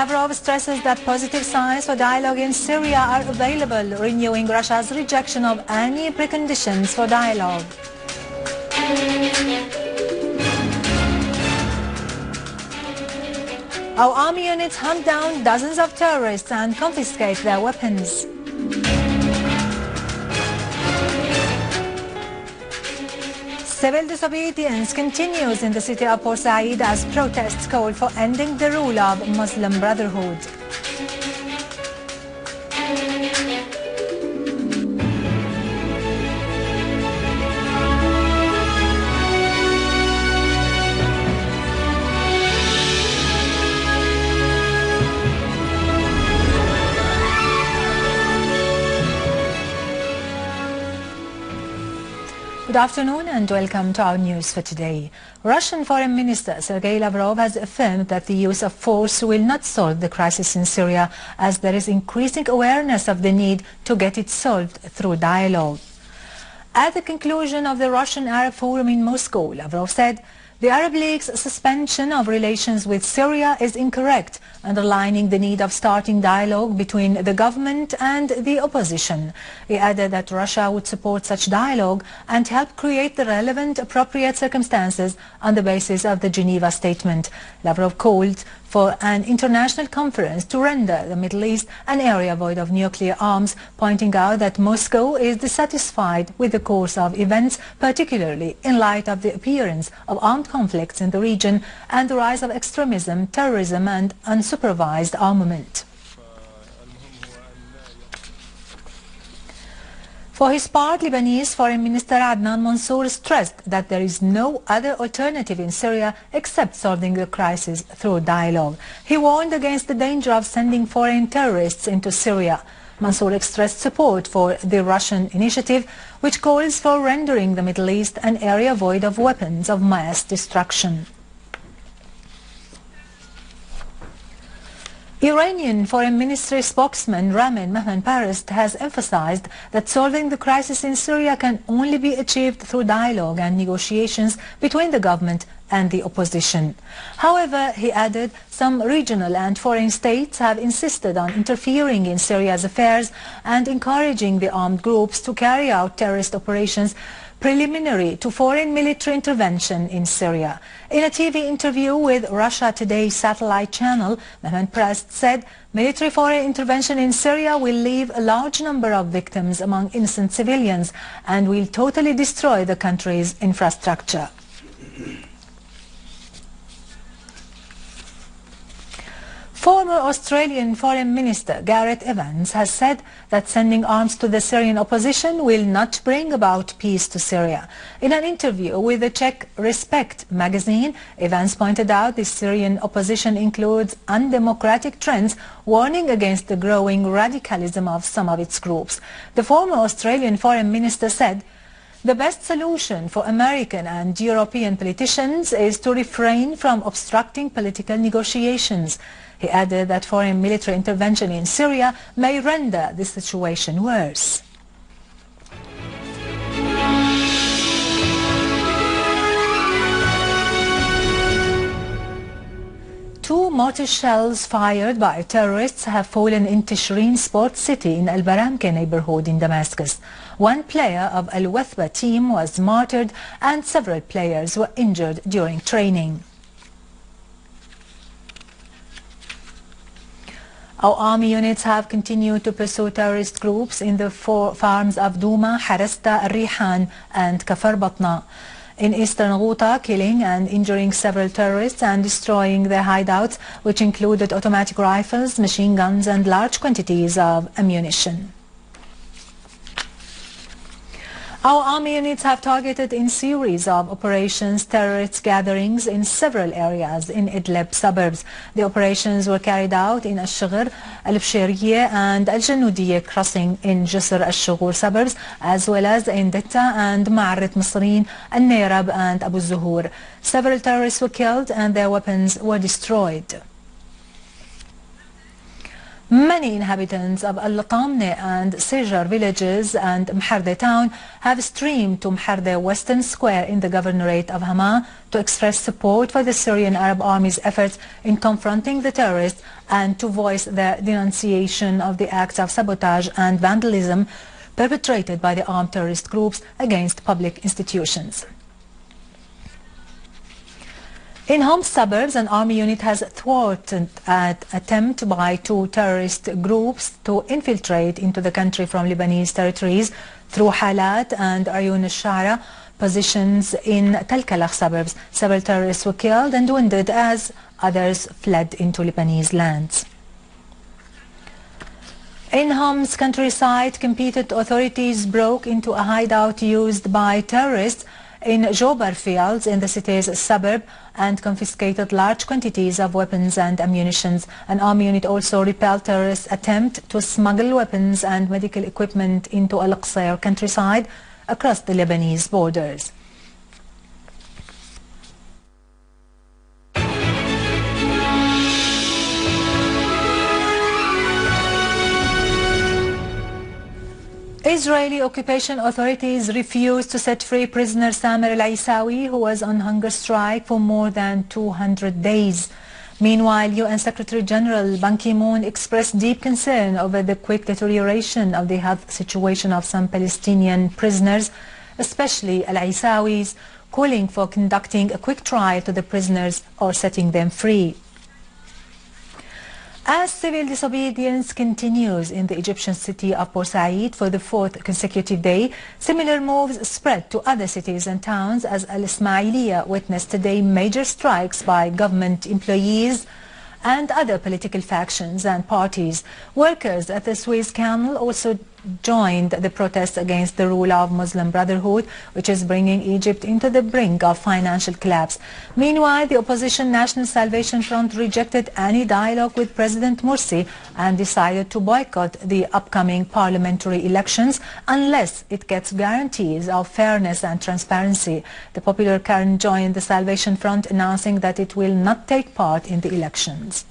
Lavrov stresses that positive signs for dialogue in Syria are available, renewing Russia's rejection of any preconditions for dialogue. Our army units hunt down dozens of terrorists and confiscate their weapons. Civil disobedience continues in the city of Port Said as protests call for ending the rule of Muslim Brotherhood. Good afternoon and welcome to our news for today. Russian Foreign Minister Sergei Lavrov has affirmed that the use of force will not solve the crisis in Syria, as there is increasing awareness of the need to get it solved through dialogue. At the conclusion of the Russian Arab Forum in Moscow, Lavrov said, "The Arab League's suspension of relations with Syria is incorrect," underlining the need of starting dialogue between the government and the opposition. He added that Russia would support such dialogue and help create the relevant appropriate circumstances on the basis of the Geneva Statement. Lavrov called for an international conference to render the Middle East an area void of nuclear arms, pointing out that Moscow is dissatisfied with the course of events, particularly in light of the appearance of armed conflicts in the region and the rise of extremism, terrorism and unsupervised armament. For his part, Lebanese Foreign Minister Adnan Mansour stressed that there is no other alternative in Syria except solving the crisis through dialogue. He warned against the danger of sending foreign terrorists into Syria. Mansour expressed support for the Russian initiative, which calls for rendering the Middle East an area void of weapons of mass destruction. Iranian Foreign Ministry spokesman Ramin Mehmanparest has emphasized that solving the crisis in Syria can only be achieved through dialogue and negotiations between the government and the opposition. However, he added, some regional and foreign states have insisted on interfering in Syria's affairs and encouraging the armed groups to carry out terrorist operations preliminary to foreign military intervention in Syria. In a TV interview with Russia Today satellite channel, Mehmanparest said military foreign intervention in Syria will leave a large number of victims among innocent civilians and will totally destroy the country's infrastructure. Former Australian Foreign Minister Gareth Evans has said that sending arms to the Syrian opposition will not bring about peace to Syria. In an interview with the Czech Respect magazine, Evans pointed out the Syrian opposition includes undemocratic trends, warning against the growing radicalism of some of its groups. The former Australian Foreign Minister said, "The best solution for American and European politicians is to refrain from obstructing political negotiations." He added that foreign military intervention in Syria may render the situation worse. Two mortar shells fired by terrorists have fallen in Tishreen Sports City in Al-Baramke neighborhood in Damascus. One player of Al-Wathba team was martyred and several players were injured during training. Our army units have continued to pursue terrorist groups in the four farms of Douma, Harasta, Rihan and Kafar Batna in eastern Ghouta, killing and injuring several terrorists and destroying their hideouts, which included automatic rifles, machine guns and large quantities of ammunition. Our army units have targeted in series of operations terrorist gatherings in several areas in Idlib suburbs. The operations were carried out in Al-Shaghr, Al-Bshiriyeh and Al-Janudiyeh crossing in Jisr Al-Shughur suburbs, as well as in Ditta and Ma'arrit Masreen, Al-Nayrab and Abu Zuhur. Several terrorists were killed and their weapons were destroyed. Many inhabitants of Al-Tamne and Sijar villages and Mharde town have streamed to Mharde Western Square in the governorate of Hama to express support for the Syrian Arab Army's efforts in confronting the terrorists and to voice their denunciation of the acts of sabotage and vandalism perpetrated by the armed terrorist groups against public institutions. In Homs suburbs, an army unit has thwarted an attempt by two terrorist groups to infiltrate into the country from Lebanese territories through Halat and Ayun al-Shara positions in Talkalakh suburbs. Several terrorists were killed and wounded as others fled into Lebanese lands. In Homs countryside, competent authorities broke into a hideout used by terrorists in Jobar fields in the city's suburb and confiscated large quantities of weapons and ammunition. An army unit also repelled terrorists' attempt to smuggle weapons and medical equipment into Al-Qusayr countryside across the Lebanese borders. Israeli occupation authorities refused to set free prisoner Samer al-Isawi, who was on hunger strike for more than 200 days. Meanwhile, UN Secretary General Ban Ki-moon expressed deep concern over the quick deterioration of the health situation of some Palestinian prisoners, especially al-Isawis, calling for conducting a quick trial to the prisoners or setting them free. As civil disobedience continues in the Egyptian city of Port Said for the fourth consecutive day, similar moves spread to other cities and towns as Al-Ismailiyah witnessed today major strikes by government employees and other political factions and parties. Workers at the Suez Canal also joined the protests against the rule of Muslim Brotherhood, which is bringing Egypt into the brink of financial collapse. Meanwhile, the opposition National Salvation Front rejected any dialogue with President Morsi and decided to boycott the upcoming parliamentary elections unless it gets guarantees of fairness and transparency. The Popular Current joined the Salvation Front, announcing that it will not take part in the elections.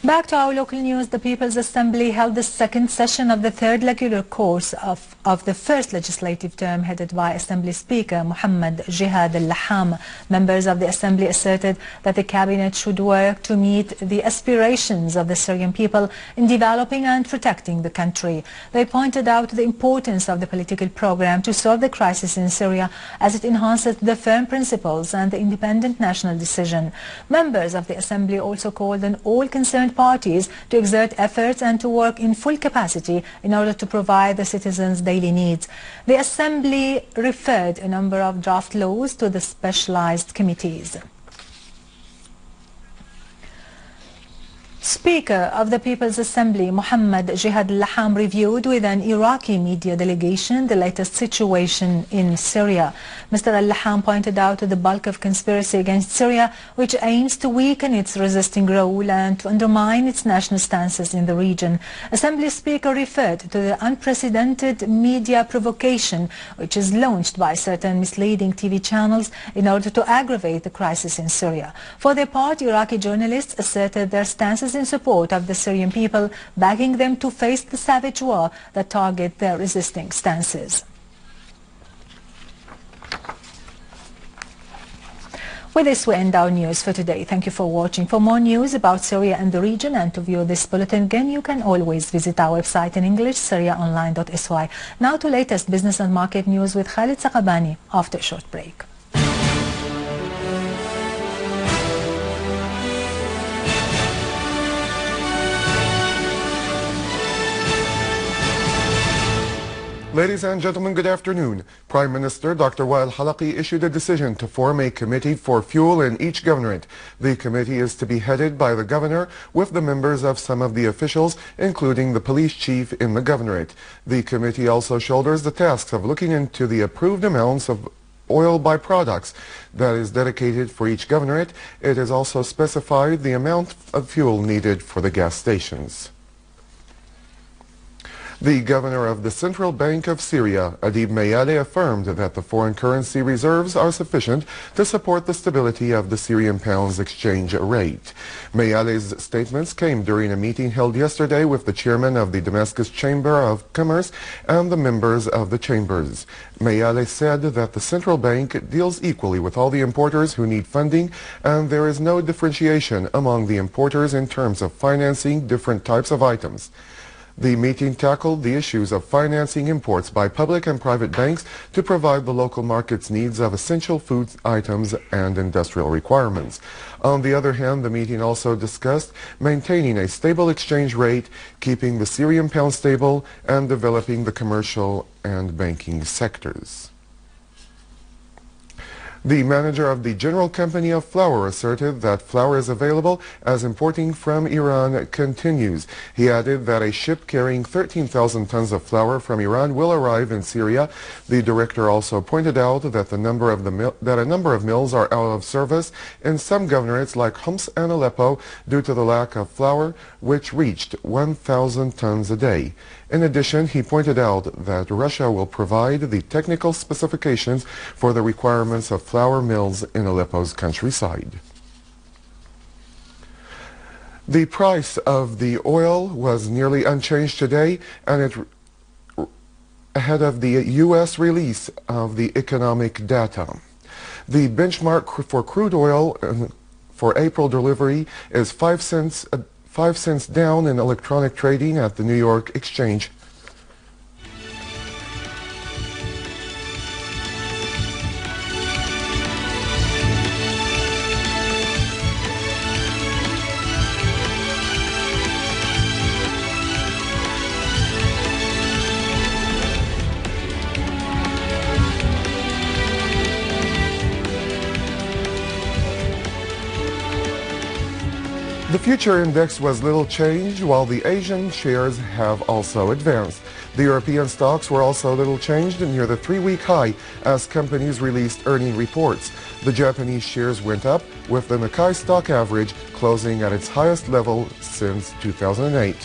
Back to our local news, the People's Assembly held the second session of the third regular course of the first legislative term headed by Assembly Speaker Muhammad Jihad al-Laham. Members of the Assembly asserted that the Cabinet should work to meet the aspirations of the Syrian people in developing and protecting the country. They pointed out the importance of the political program to solve the crisis in Syria as it enhances the firm principles and the independent national decision. Members of the Assembly also called on all concerned parties to exert efforts and to work in full capacity in order to provide the citizens' daily needs. The Assembly referred a number of draft laws to the specialized committees. Speaker of the People's Assembly Muhammad Jihad al-Laham reviewed with an Iraqi media delegation the latest situation in Syria. Mr. al-Laham pointed out to the bulk of conspiracy against Syria, which aims to weaken its resisting role and to undermine its national stances in the region. Assembly Speaker referred to the unprecedented media provocation which is launched by certain misleading TV channels in order to aggravate the crisis in Syria. For their part, Iraqi journalists asserted their stances in support of the Syrian people, begging them to face the savage war that target their resisting stances. With this, we end our news for today. Thank you for watching. For more news about Syria and the region and to view this bulletin again, you can always visit our website in English, syriaonline.sy. Now to latest business and market news with Khalid Saqabani after a short break. Ladies and gentlemen, good afternoon. Prime Minister Dr. Wael Halaqi issued a decision to form a committee for fuel in each governorate. The committee is to be headed by the governor with the members of some of the officials, including the police chief in the governorate. The committee also shoulders the tasks of looking into the approved amounts of oil byproducts that is dedicated for each governorate. It is also specified the amount of fuel needed for the gas stations. The governor of the Central Bank of Syria, Adib Mayale, affirmed that the foreign currency reserves are sufficient to support the stability of the Syrian pound's exchange rate. Mayale's statements came during a meeting held yesterday with the chairman of the Damascus Chamber of Commerce and the members of the chambers. Mayale said that the central bank deals equally with all the importers who need funding, and there is no differentiation among the importers in terms of financing different types of items. The meeting tackled the issues of financing imports by public and private banks to provide the local market's needs of essential food items and industrial requirements. On the other hand, the meeting also discussed maintaining a stable exchange rate, keeping the Syrian pound stable, and developing the commercial and banking sectors. The manager of the General Company of Flour asserted that flour is available as importing from Iran continues. He added that a ship carrying 13,000 tons of flour from Iran will arrive in Syria. The director also pointed out that a number of mills are out of service in some governorates like Homs and Aleppo due to the lack of flour, which reached 1,000 tons a day. In addition, he pointed out that Russia will provide the technical specifications for the requirements of flour mills in Aleppo's countryside. The price of the oil was nearly unchanged today, and ahead of the U.S. release of the economic data. The benchmark for crude oil for April delivery is 5 cents down in electronic trading at the New York Exchange. The future index was little changed, while the Asian shares have also advanced. The European stocks were also little changed near the 3-week high as companies released earning reports. The Japanese shares went up, with the Nikkei stock average closing at its highest level since 2008.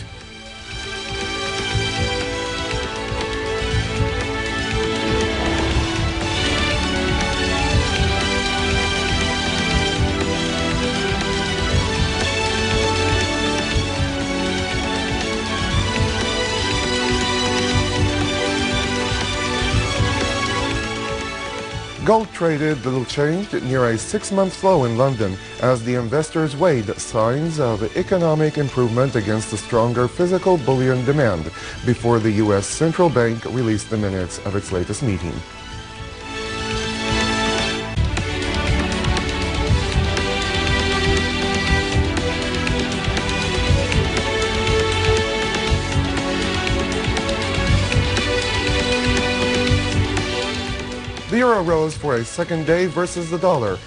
Gold traded little changed near a 6-month low in London as the investors weighed signs of economic improvement against the stronger physical bullion demand before the U.S. Central Bank released the minutes of its latest meeting. The euro rose for a second day versus the dollar,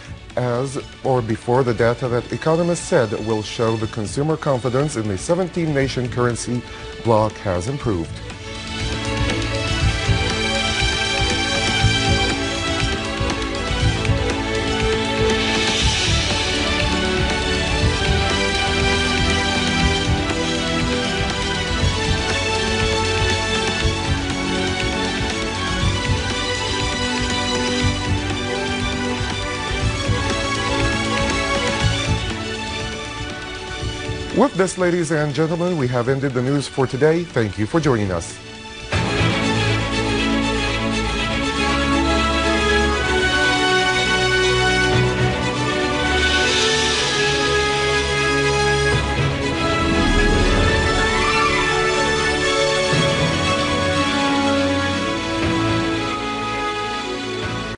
before the data that economists said will show the consumer confidence in the 17-nation currency bloc has improved. With this, ladies and gentlemen, we have ended the news for today. Thank you for joining us.